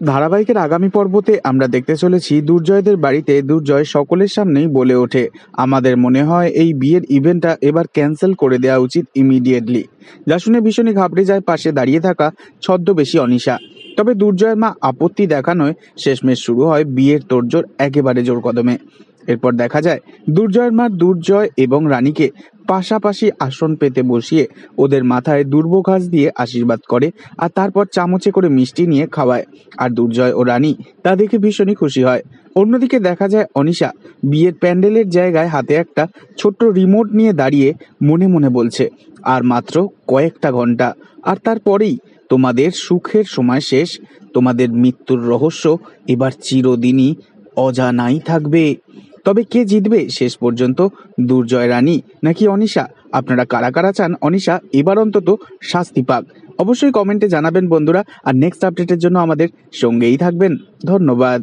ধারাবাহিকের আগামী পর্বতে আমরা দেখতে চলেছি দুর্জয়দের বাড়িতে দুর্জয় সকলের সামনেই বলে ওঠে, আমাদের মনে হয় এই বিয়ের ইভেন্টটা এবার ক্যান্সেল করে দেওয়া উচিত ইমিডিয়েটলি। যা শুনে ভীষণই ঘাবড়ে যায় পাশে দাঁড়িয়ে থাকা ছদ্মবেশী অনিশা। তবে দুর্জয়ের মা আপত্তি দেখানোয় শেষমেশ শুরু হয় বিয়ের তোড়জোড় একেবারে জোর কদমে। এরপর দেখা যায় দুর্জয়ের মা দুর্জয় এবং রানীকে পাশাপাশি আসন পেতে বসিয়ে ওদের মাথায় দুর্বঘাস দিয়ে আশীর্বাদ করে, আর তারপর চামচে করে মিষ্টি নিয়ে খাওয়ায়। আর দুর্জয় ও রানী তা দেখে ভীষণই খুশি হয়। অন্যদিকে দেখা যায় অনিশা বিয়ের প্যান্ডেলের জায়গায় হাতে একটা ছোট্ট রিমোট নিয়ে দাঁড়িয়ে মনে মনে বলছে, আর মাত্র কয়েকটা ঘন্টা, আর তারপরেই তোমাদের সুখের সময় শেষ। তোমাদের মৃত্যুর রহস্য এবার চিরদিনই অজানাই থাকবে। তবে কে জিতবে শেষ পর্যন্ত, দুর্জয় রানী নাকি অনিশা? আপনারা কারা কারা চান অনিশা এবার অন্তত শাস্তি পাক? অবশ্যই কমেন্টে জানাবেন বন্ধুরা। আর নেক্সট আপডেটের জন্য আমাদের সঙ্গেই থাকবেন। ধন্যবাদ।